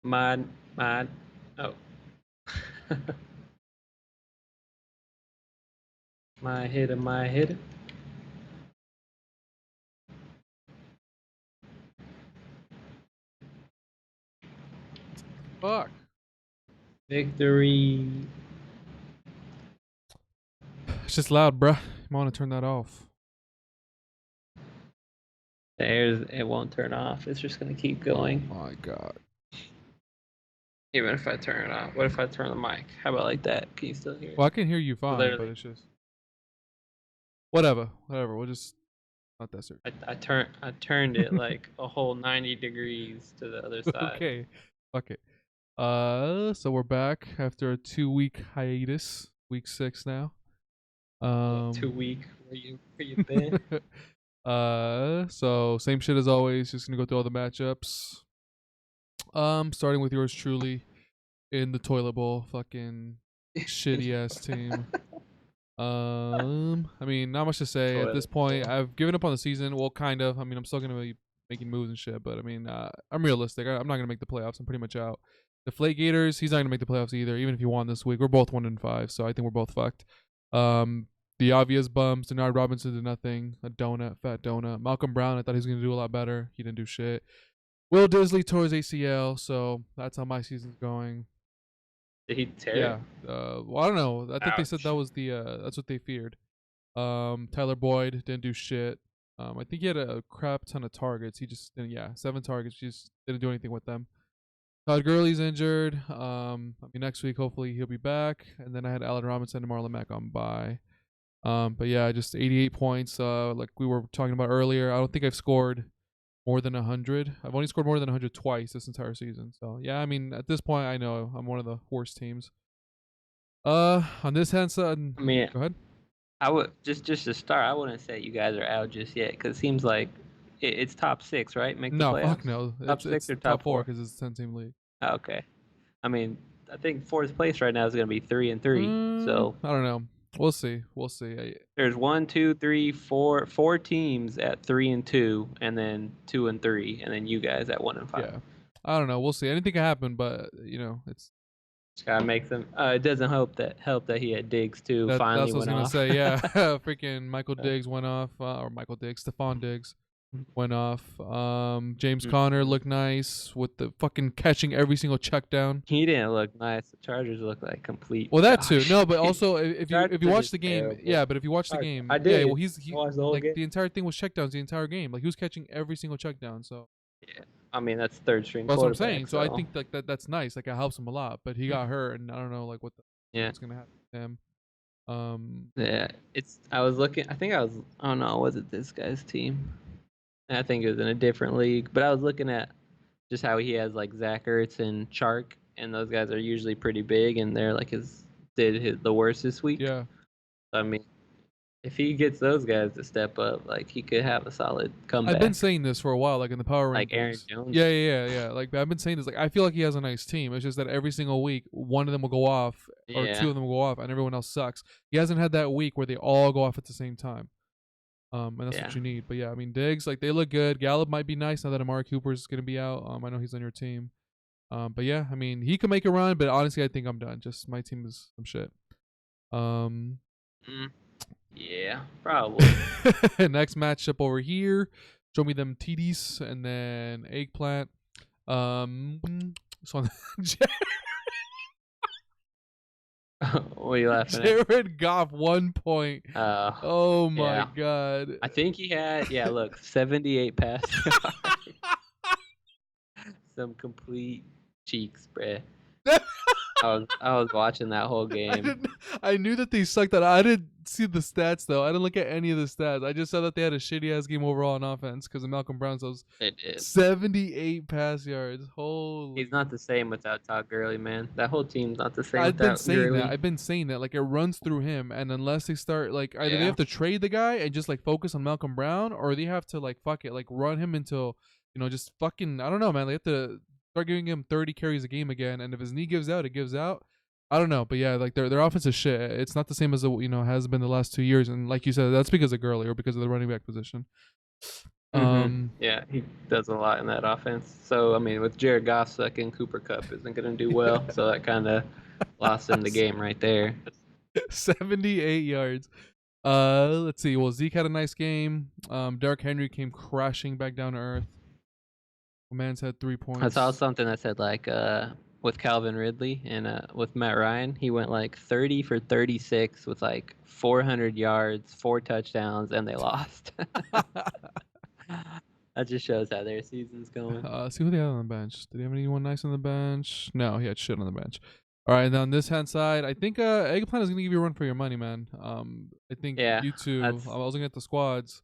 Mod. Oh. My hitter, my hitter. Fuck. Victory. It's just loud, bruh. You want to turn that off. It won't turn off. It's just gonna keep going. Oh my god. Even if I turn it off. What if I turn the mic? How about like that? Can you still hear it? Well, I can hear you fine, but Literally. it's just whatever. We'll just not that serious. I turned it like a whole 90 degrees to the other side. Okay. Fuck it. So we're back after a 2-week hiatus. Week 6 now. Yeah, 2 week. Where you been? So same shit as always. Just gonna go through all the matchups. Starting with yours truly in the toilet bowl, fucking shitty ass team. I mean, not much to say at this point. I've given up on the season. Well, kind of. I mean, I'm still gonna be making moves and shit, but I mean, I'm realistic. I'm not gonna make the playoffs. I'm pretty much out. The Flake Gators, he's not gonna make the playoffs either. Even if he won this week, we're both 1-5, so I think we're both fucked. The obvious bums: Denard Robinson did nothing. A donut, fat donut. Malcolm Brown, I thought he was gonna do a lot better. He didn't do shit. Will Disley tore his ACL, so that's how my season's going. Did he tear Yeah. it? Well, I don't know. I think they said Ouch. that was that's what they feared. Tyler Boyd didn't do shit. I think he had a crap ton of targets. He just didn't. Yeah, 7 targets. He just didn't do anything with them. Todd Gurley's injured. I mean, next week hopefully he'll be back. And then I had Allen Robinson and Marlon Mack on bye. But yeah, just 88 points. Like we were talking about earlier. I don't think I've scored more than 100. I've only scored more than 100 twice this entire season. So yeah, I mean, at this point, I know I'm one of the worst teams. On this hand side, I mean, go ahead. I would just to start. I wouldn't say you guys are out just yet because it seems like it's top six, right? Make the No, fuck playoffs. no. Top It's six or top top four four? because it's a 10-team league. Oh, okay. I mean, I think fourth place right now is going to be 3-3. So I don't know. We'll see. We'll see. there's 4 teams at 3-2, and then 2-3, and then you guys at 1-5. Yeah, I don't know. We'll see. Anything can happen, but it's Just gotta make them. It doesn't help that he had Diggs too. that's Finally what I was went gonna off. say. Yeah, freaking Michael Diggs went off, or Michael Diggs, Stephon Diggs went off. James Conner looked nice with the fucking catching every single check down. He didn't look nice. The Chargers look like complete Well, that dog too. No, but shit. also if you Chargers are watch just the game, terrible. yeah. But if you watch the game, I yeah. Well, did. he Watch the whole like game. the entire thing was checkdowns the entire game. Like he was catching every single check down. So Yeah, I mean that's third string that's what I'm saying. quarterback. So I So think like that's nice. Like it helps him a lot. But he got hurt, and I don't know like yeah, what's gonna happen to him. yeah. I was looking. I think I was. I don't know. Was it this guy's team? I think it was in a different league. But I was looking at just how he has like Zach Ertz and Chark, and those guys are usually pretty big, and they're like the worst this week. Yeah. I mean, if he gets those guys to step up, like he could have a solid I've been comeback, saying this for a while, like in the power like Aaron rankings. Jones. Yeah. Like I've been saying this. Like I feel like he has a nice team. It's just that every single week, one of them will go off, or two Yeah, of them will go off, and everyone else sucks. He hasn't had that week where they all go off at the same time. And that's yeah. what you need. But yeah, I mean, Diggs, like they look good. Gallup might be nice now that Amari Cooper is gonna be out. I know he's on your team. But yeah, I mean, he can make a run. But honestly, I think I'm done. Just my team is some shit. Um, Mm, yeah, probably. Next matchup over here. Show me them TDs and then eggplant. So What are you laughing at? Jared Goff 1 point. Oh my yeah. god. I think he had look, 78 pass yards. Some complete cheeks, bruh. I was watching that whole game. I knew that they sucked. That I didn't see the stats though. I didn't look at any of the stats. I just saw that they had a shitty ass game overall on offense because of Malcolm Brown's those It did. 78 pass yards. Holy! He's not the same without Todd Gurley, man. That whole team's not the same I've been without saying Gurley. that. I've been saying that. Like it runs through him, and unless they start like either they Yeah. have to trade the guy and just like focus on Malcolm Brown, or they have to like fuck it, like run him until just fucking I don't know, man. They have to start giving him 30 carries a game again, and if his knee gives out, it gives out. I don't know, but yeah, like their offense is shit. It's not the same as it has been the last 2 years, and like you said, that's because of Gurley or because of the running back position. Yeah, he does a lot in that offense. So I mean, with Jared Goff sucking, Cooper Cup isn't going to do well. So that kind of lost him the game right there. 78 yards. Let's see. Well, Zeke had a nice game. Derrick Henry came crashing back down to earth. Man's had 3 I saw points. something that said like with Calvin Ridley and with Matt Ryan, he went like 30 for 36 with like 400 yards, 4 touchdowns, and they lost. That just shows how their season's going. See who they had on the bench. Did he have anyone nice on the bench? No, he had shit on the bench. All right, now on this hand side, I think Eggplant is gonna give you a run for your money, man. I think Yeah, you two. that's I was looking at the squads.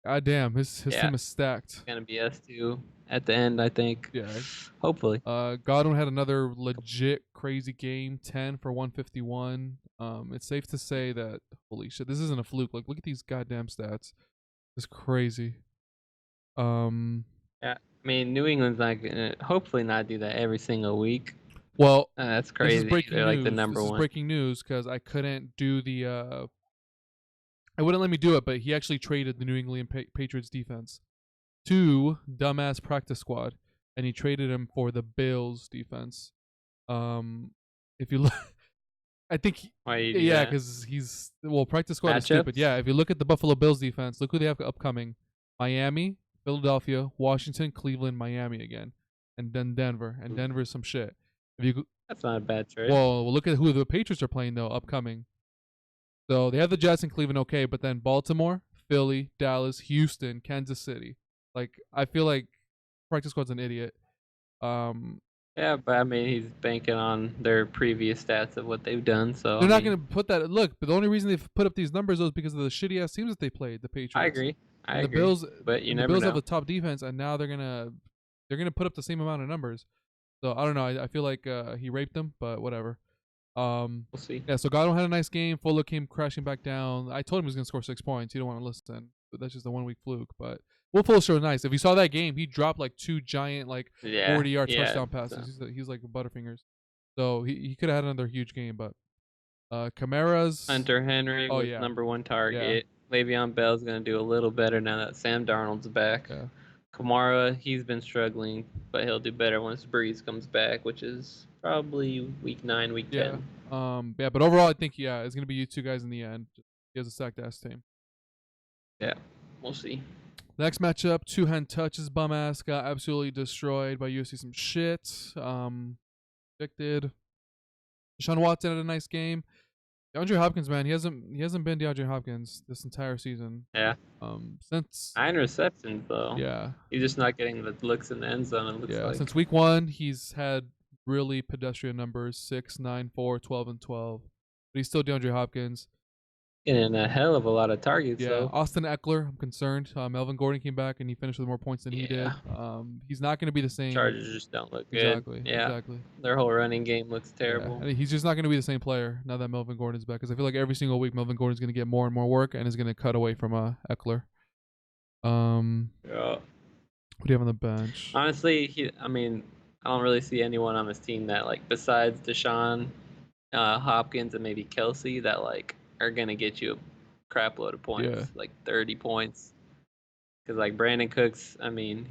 God damn, his yeah, team is stacked. gonna be us two at the end, I think. Yeah. Hopefully. Godwin had another legit crazy game, 10 for 151. It's safe to say that holy shit, this isn't a fluke. Like, look at these goddamn stats. It's crazy. Yeah, I mean, New England's not gonna hopefully not do that every single week. Well, That's this is crazy. breaking They're like the news. number This is one. breaking news because I couldn't do the. I wouldn't let me do it, but he actually traded the New England Patriots defense to dumbass practice squad, and he traded him for the Bills defense. If you look, I think, Why do you do yeah, that? because he's practice squad is stupid. Matchups? Yeah, if you look at the Buffalo Bills defense, look who they have upcoming: Miami, Philadelphia, Washington, Cleveland, Miami again, and then Denver. And Denver's some shit. If you That's not a bad trade. well, look at who the Patriots are playing though upcoming. So they have the Jets and Cleveland, okay, but then Baltimore, Philly, Dallas, Houston, Kansas City. Like, I feel like practice squad's an idiot. Yeah, but I mean, he's banking on their previous stats of what they've done. So They're I not mean, going to put that. Look, but the only reason they've put up these numbers is because of the shitty ass teams that they played. The I Patriots agree. I and the agree. Bills, But you and the never Bills have know. a top defense, and now they're gonna put up the same amount of numbers. So I don't know. I feel like he raped them, but whatever. We'll see. Yeah. So Godwin had a nice game. Fuller came crashing back down. I told him he was gonna score 6 points. He didn't want to listen, but that's just a 1 week fluke. But Will Fuller was nice. If you saw that game, he dropped like 2 giant like Yeah. 40-yard Yeah. touchdown passes. He's like Butterfingers. So he could have had another huge game, but Kamara's Hunter Henry oh was yeah #1 yeah target. Le'Veon Bell's gonna do a little better now that Sam Darnold's back. yeah. Kamara, he's been struggling, but he'll do better once Brees comes back, which is probably week 9, week Yeah. 10. Yeah, but overall I think it's gonna be you two guys in the end. He has a stacked ass team. Yeah, we'll see. Next matchup, two hand touches, bum ass got absolutely destroyed by UFC some shit. Predicted. Deshaun Watson had a nice game. DeAndre Hopkins, man, he hasn't been DeAndre Hopkins this entire season. Yeah. Since 9 receptions though. yeah. He's just not getting the looks in the end zone. It looks like. Since week 1, he's had really pedestrian numbers: 6, 9, 4, 12, and 12. But he's still DeAndre Hopkins. Getting a hell of a lot of targets Yeah, though. Austin Eckler, I'm concerned. Melvin Gordon came back and he finished with more points than he did. He's not going to be the same. Chargers just don't look good. Exactly. Yeah. Exactly. Their whole running game looks terrible. Yeah. And he's just not going to be the same player now that Melvin Gordon is back. Because I feel like every single week Melvin Gordon's going to get more and more work and is going to cut away from Eckler. Yeah. What do you have on the bench? Honestly, I don't really see anyone on this team that like besides Deshaun, Hopkins, and maybe Kelsey that like are gonna get you a crap load of points, like 30 points. Because like Brandon Cooks,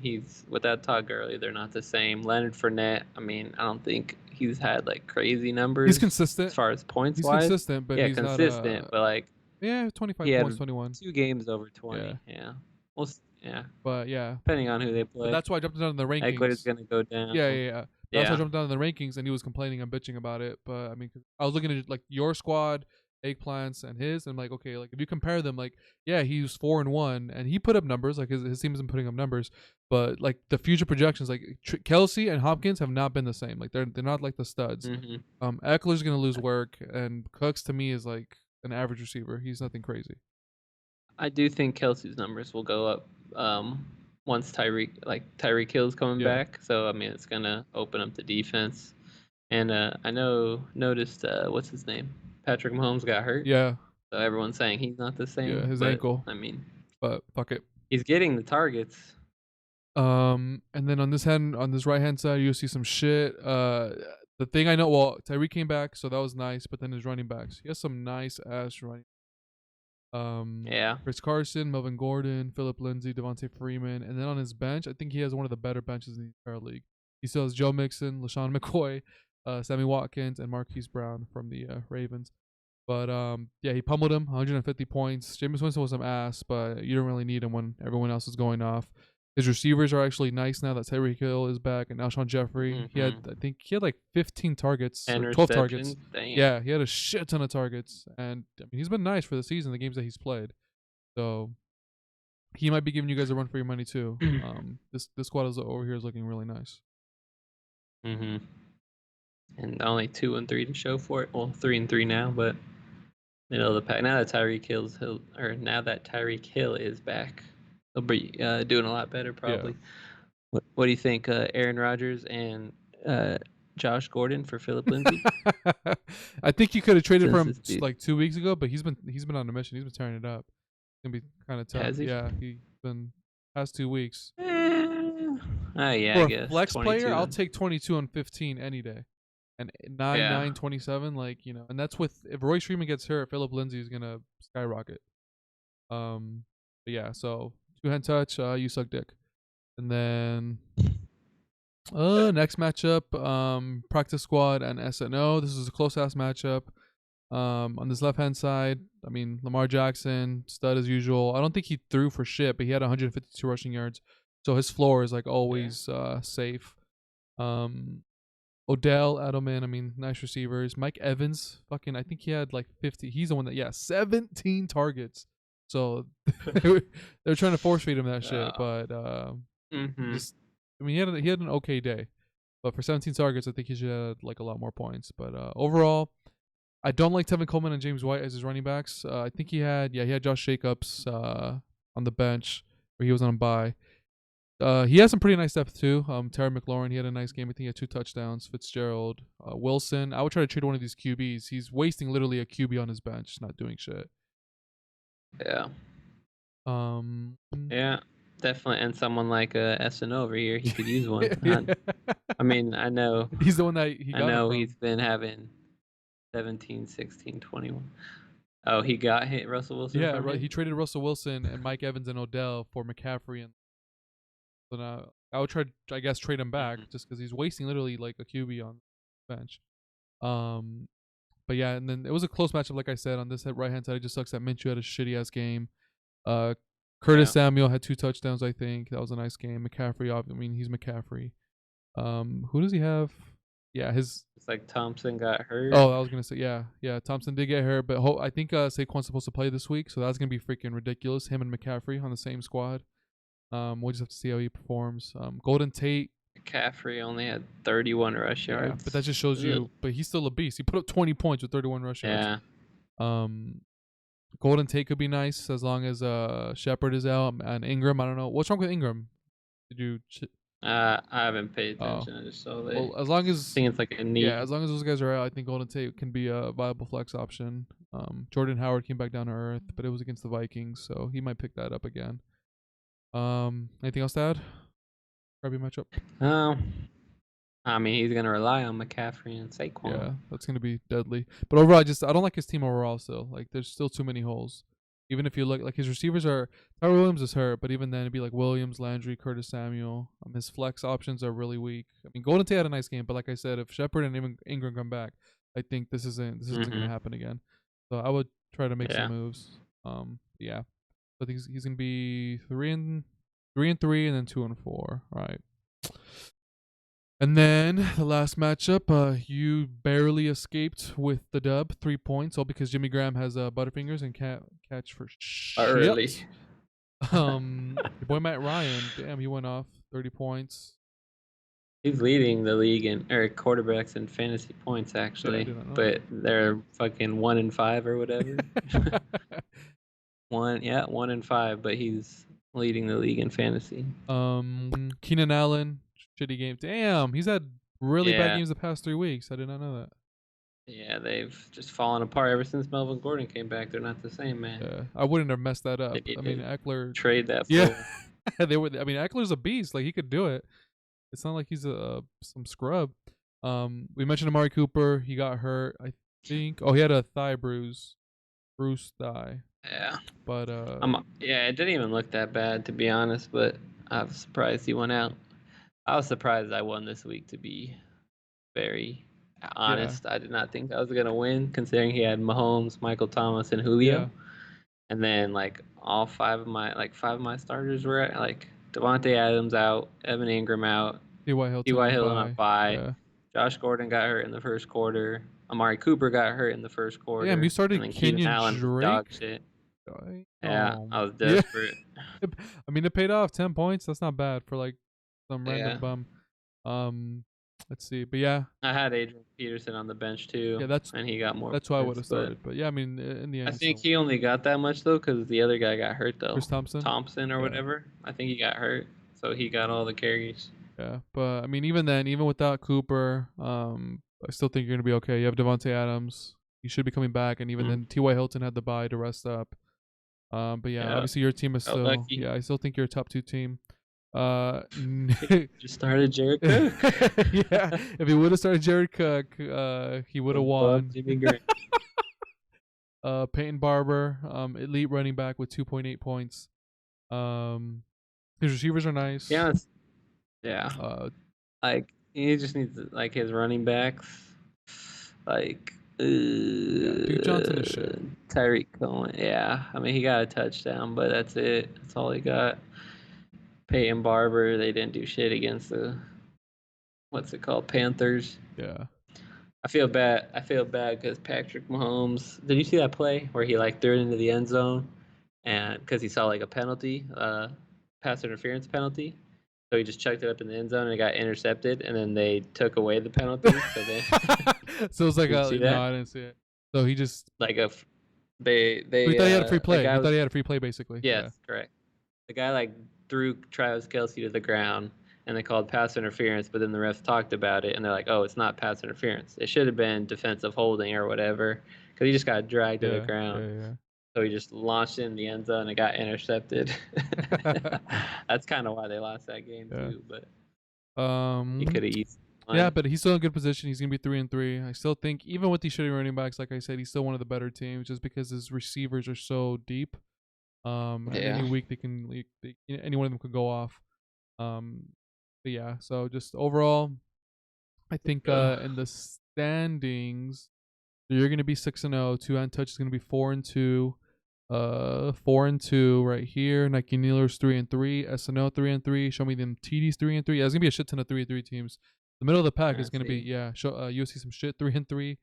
he's without Todd Gurley, they're not the same. Leonard Fournette, I don't think he's had like crazy numbers. He's consistent as far as points he's wise. consistent, but he's consistent, not. But like 25 points, 21. 2 games over 20. Yeah. Well, yeah. But yeah, depending on who they play. but that's why I jumped down in the rankings. Eckler's gonna go down. Yeah. That's why I jumped down in the rankings, and he was complaining and bitching about it. But I mean, I was looking at like your squad, Eggplants, and his, and like, okay, like if you compare them, like, yeah, he's 4-1, and he put up numbers, like his team isn't putting up numbers, but like the future projections, like Kelsey and Hopkins have not been the same. Like they're not like the studs. Eckler's gonna lose work, and Cooks to me is like an average receiver. He's nothing crazy. I do think Kelsey's numbers will go up once Tyreek Hill's coming back. So it's gonna open up the defense. And I noticed what's his name? Patrick Mahomes got hurt. Yeah. So everyone's saying he's not the same. Yeah, his ankle. But fuck it. He's getting the targets. And then on this right hand side, you'll see some shit. The thing I know, well, Tyreek came back, so that was nice. But then his running backs, he has some nice ass running. Yeah. Chris Carson, Melvin Gordon, Philip Lindsay, Devontae Freeman, and then on his bench, I think he has one of the better benches in the entire league. He still has Joe Mixon, LaShawn McCoy, Sammy Watkins, and Marquise Brown from the Ravens. But yeah, he pummeled him, 150 points. Jameis Winston was some ass, but you don't really need him when everyone else is going off. His receivers are actually nice now that Tyreek Hill is back and Alshon Jeffrey. I think he had like 15 targets 10 or 12 targets. receptions. Damn. Yeah, he had a shit ton of targets, and I mean, he's been nice for the season, the games that he's played. So he might be giving you guys a run for your money too. This squad is over here is looking really nice. And only 2-3 to show for it. Well, 3-3 now, but middle of the pack. Now that Tyreek Hill is back, they'll be doing a lot better probably. Yeah. What do you think, Aaron Rodgers and Josh Gordon for Philip Lindsay? I think you could have traded for him like 2 weeks ago, but he's been on a mission. He's been tearing it up. It's gonna be kind of tough. Has he? Yeah, he's been past 2 weeks. Yeah, for I guess. A flex player, I'll take 22 on 15 any day. And 9-9-27, like, you know, and that's with if Royce Freeman gets hurt, Philip Lindsay is gonna skyrocket. But yeah, so 2-hand touch, you suck dick. And then next matchup, practice squad and SNO. This is a close ass matchup. On this left hand side, I mean, Lamar Jackson, stud as usual. I don't think he threw for shit, but he had 152 rushing yards. So his floor is like always safe. Odell, Edelman, I mean, nice receivers. Mike Evans, fucking, I think he had like 50. He's the one that, 17 targets. So they're trying to force feed him that shit. But just, I mean, he had an okay day. But for 17 targets, I think he should have like a lot more points. But overall, I don't like Tevin Coleman and James White as his running backs. I think he had Josh Jacobs on the bench where he was on a bye. He has some pretty nice depth too. Terry McLaurin, he had a nice game. I think he had 2 touchdowns. Fitzgerald, Wilson. I would try to trade one of these QBs. He's wasting literally a QB on his bench, not doing shit. Yeah. Yeah, definitely. And someone like SNO over here, he could use one. I mean, I know he's the one that he got. I know he's been having 17, 16, 21. Oh, he got hit Russell Wilson. Yeah, right. He traded Russell Wilson and Mike Evans and Odell for McCaffrey and. So now I would try, I guess, trade him back just because he's wasting literally like a QB on the bench. But yeah, and then it was a close matchup, like I said. On this right hand side, it just sucks that Minshew had a shitty ass game. Curtis Samuel had 2 touchdowns, I think. That was a nice game. McCaffrey, I mean, he's McCaffrey. Who does he have? Yeah, it's like Thompson got hurt. Oh, I was gonna say yeah. Thompson did get hurt, but I think Saquon's supposed to play this week, so that's gonna be freaking ridiculous. Him and McCaffrey on the same squad. We'll just have to see how he performs. Golden Tate. McCaffrey only had 31 rush yards. But that just shows you. But he's still a beast. He put up 20 points with 31 rush yards. Yeah. Golden Tate could be nice as long as Shepard is out and Ingram. I don't know what's wrong with Ingram. Did you? I haven't paid attention. I just saw that. Well, as long as I think it's like a need. Yeah, as long as those guys are out, I think Golden Tate can be a viable flex option. Jordan Howard came back down to earth, but it was against the Vikings, so he might pick that up again. Anything else to add? Crappy matchup. I mean, he's gonna rely on McCaffrey and Saquon. Yeah, that's gonna be deadly. But overall, I don't like his team overall. Still, like, there's still too many holes. Even if you look, like, his receivers are Tyler Williams is hurt, but even then it'd be like Williams, Landry, Curtis Samuel. His flex options are really weak. I mean, Golden Tate had a nice game, but like I said, if Shepard and even Ingram come back, I think this isn't gonna happen again. So I would try to make some moves. Yeah. I think he's gonna be 3-3 and then 2-4. All right. And then the last matchup, you barely escaped with the dub, 3 points, all because Jimmy Graham has Butterfingers and can't catch for shit. Early. Your boy Matt Ryan, damn, he went off 30 points. He's leading the league in quarterbacks in fantasy points, actually, but they're fucking 1-5 or whatever. 1-5, but he's leading the league in fantasy. Keenan Allen, shitty game. Damn, he's had really bad games the past 3 weeks. I did not know that. Yeah, they've just fallen apart ever since Melvin Gordon came back. They're not the same, man. Yeah, I wouldn't have messed that up. I mean, Eckler trade that. Yeah, they were. I mean, Eckler's a beast. Like, he could do it. It's not like he's some scrub. We mentioned Amari Cooper. He got hurt, I think. Oh, he had a thigh bruise. Bruce die. Yeah. But Yeah, it didn't even look that bad to be honest, but I was surprised he went out. I was surprised I won this week, to be very yeah, honest. I did not think I was gonna win, considering he had Mahomes, Michael Thomas, and Julio. yeah, And then like all five of my starters were like Devontae Adams out, Evan Ingram out, T.Y. Hilton on T.Y. a Hilton on bye. bye, Yeah. Josh Gordon got hurt in the first quarter, Amari Cooper got hurt in the first Damn, you quarter, and started then Keenan Kenyon Allen was dog Drake. shit. Yeah, I Damn. was Yeah. desperate. I mean, it paid off. 10 points. That's not bad for like some random Yeah, bum. Um, let's see. But yeah, I had Adrian Peterson on the bench too, yeah, that's and he got more that's who I would points, have but started. But yeah, I mean, in the I end, you think still he only got that much though because the other guy got hurt though, Chris Thompson. Thompson or Yeah, whatever. I think he got hurt, so he got all the carries. yeah. But I mean, even then, even without Cooper, I still think you're gonna be okay. You have Devontae Adams. He should be coming back, and even Mm. then, T.Y. Hilton had the bye to rest up. But yeah, Yeah, obviously your team is felt still. lucky. Yeah, I still think you're a top 2 team. Just started Jared Cook. Yeah, if he would have started Jared Cook, he would have Above won. Jimmy Graham. Peyton Barber, elite running back with 2.8 points. His receivers are nice. Yeah, yeah. Like he just needs like his running backs, like Yeah, Duke Johnson is shit. Tyreek Cohen. Yeah, I mean he got a touchdown, but that's it. That's all he got. Peyton Barber, they didn't do shit against the what's it called, Panthers. Yeah. I feel bad. I feel bad because Patrick Mahomes. Did you see that play where he like threw it into the end zone, and because he saw like a penalty, pass interference penalty, so he just chucked it up in the end zone and it got intercepted, and then they took away the penalty. So then, So it's like did you see no, that? I didn't see it. So he just Like he thought he had a free the play. guy He was thought he had a free play basically. yes, Yeah. correct. The guy like threw Travis Kelce to the ground, and they called pass interference. But then the refs talked about it, and they're like, "Oh, it's not pass interference. It should have been defensive holding or whatever, because he just got dragged to the Yeah. ground. Yeah. So he just launched it in the end zone and it got intercepted. Yeah. That's kind of why they lost that game Yeah. too. But he could have easily Yeah, won. but he's still in good position. He's gonna be 3-3. I still think even with these shitty running backs, like I said, he's still one of the better teams just because his receivers are so deep. And any Yeah. week any one of them could go off. But yeah, so just overall, I think in the standings, so you're gonna be 6-0. Two Untouched is gonna be 4-2. 4-2 right here. Nike Nealers 3-3. SNO 3-3. Show me them TDs 3-3. Yeah, there's gonna be a shit ton of 3-3 teams. The middle of the pack is gonna be you'll see some shit 3-3.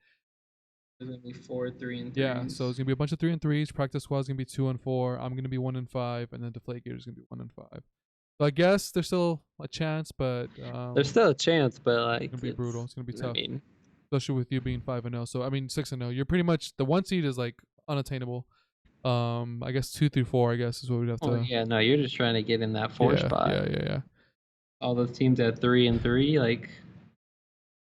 There's gonna be 4-3 Yeah, so it's gonna be a bunch of 3-3s. Practice squad's gonna be 2-4. I'm gonna be 1-5, and then Deflate Gator's gonna be 1-5. So I guess there's still a chance, but There's still a chance, but like it's gonna be brutal. It's gonna be tough, I mean, especially with you being 5-0. So I mean 6-0. You're pretty much the 1 seed is like unattainable. I guess 2 through 4. I guess is what we'd have to. yeah, no, you're just trying to get in that 4 spot. Yeah. All those teams at 3-3, like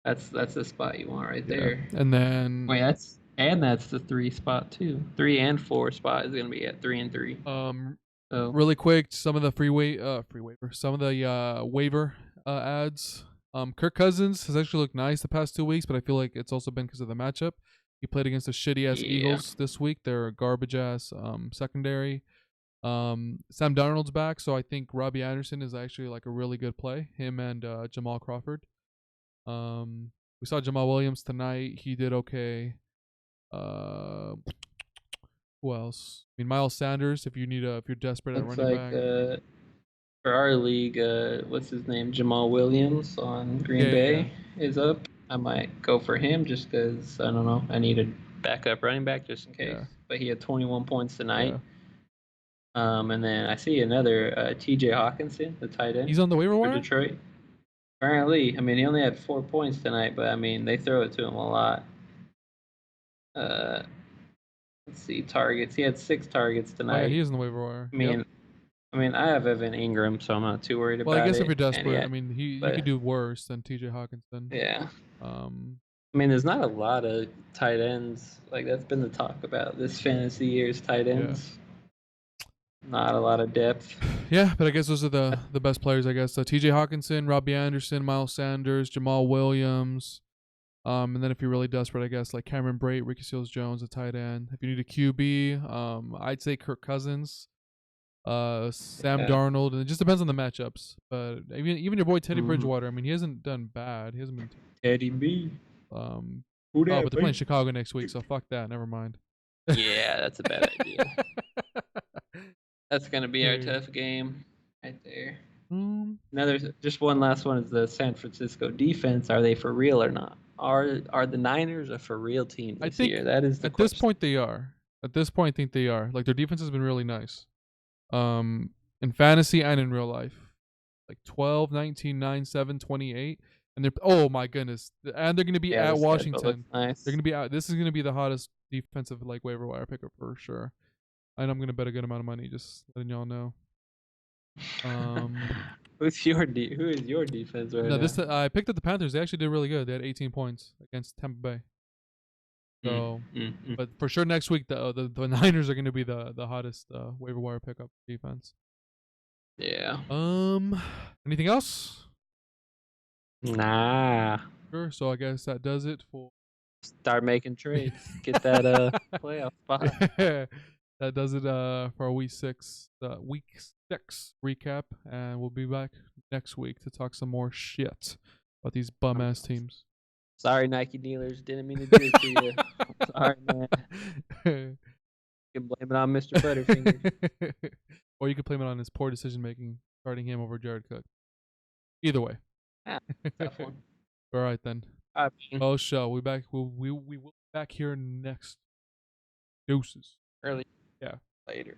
that's the spot you want right there. And then Wait, that's the 3 spot too. 3 and 4 spot is gonna be at 3-3. So really quick, some of the free waiver, some of the waiver ads. Kirk Cousins has actually looked nice the past 2 weeks, but I feel like it's also been because of the matchup. He played against the shitty ass Eagles this week. They're garbage ass secondary. Sam Darnold's back, so I think Robbie Anderson is actually like a really good play. Him and Jamal Crawford. We saw Jamal Williams tonight. He did okay. Who else? I mean, Miles Sanders. If you're desperate at running back. For our league, what's his name? Jamal Williams on Green Bay is up. I might go for him just because I don't know. I need a backup running back just in case. Yeah. But he had 21 points tonight. And then I see another T.J. Hawkinson, the tight end. He's on the waiver wire. Detroit. Apparently, I mean, he only had 4 points tonight, but I mean, they throw it to him a lot. Let's see, targets. He had 6 targets tonight. Oh, yeah, he is on the waiver wire. I mean, I have Evan Ingram, so I'm not too worried about it. Well, I guess if you're desperate, I mean, you could do worse than T.J. Hawkinson. Yeah. I mean, there's not a lot of tight ends. Like, that's been the talk about this fantasy year's tight ends. Not a lot of depth. Yeah, but I guess those are the best players, I guess. T.J. Hawkinson, Robbie Anderson, Miles Sanders, Jamal Williams. And then if you're really desperate, I guess like Cameron Brate, Ricky Seals-Jones, a tight end. If you need a QB, I'd say Kirk Cousins, Sam Yeah. Darnold, and it just depends on the matchups. But even your boy Teddy Mhm. Bridgewater, I mean, he hasn't done bad. He hasn't been. Teddy B. Um, Who oh, that but they're playing be? Chicago next week, so fuck that. Never mind. Yeah, that's a bad idea. That's gonna be our Yeah. tough game right there. Mm, Another, just one last one is the San Francisco defense. Are they for real or not? Are the Niners a for real team I this year? think That is the at this question. point they are. At this point, I think they are. Like their defense has been really nice. Um, in fantasy and in real life. Like 12, 19, 9, 7, 28. And they're, oh my goodness. And they're going to be Yeah, the at schedule looks Washington. They're nice. going to be out. This is going to be the hottest defensive like waiver wire pickup for sure. And I'm going to bet a good amount of money, just letting y'all know. Who is your defense right No, now? this I picked up the Panthers. They actually did really good. They had 18 points against Tampa Bay. Mm, So, mm, mm. but for sure next week the Niners are going to be the hottest waiver wire pickup defense. Yeah. Anything else? Nah. Sure. So I guess that does it for. Start making trades. Get that playoff spot. That does it for our week 6 recap, and we'll be back next week to talk some more shit about these bum ass teams. Sorry, Nike dealers. Didn't mean to do it to you. Sorry, man. You can blame it on Mr. Butterfinger. Or you could blame it on his poor decision making, starting him over Jared Cook. Either way. Ah, tough one. All right then. All right, man. Oh, show we back. We will be back here next. Deuces. Early. Yeah. Later.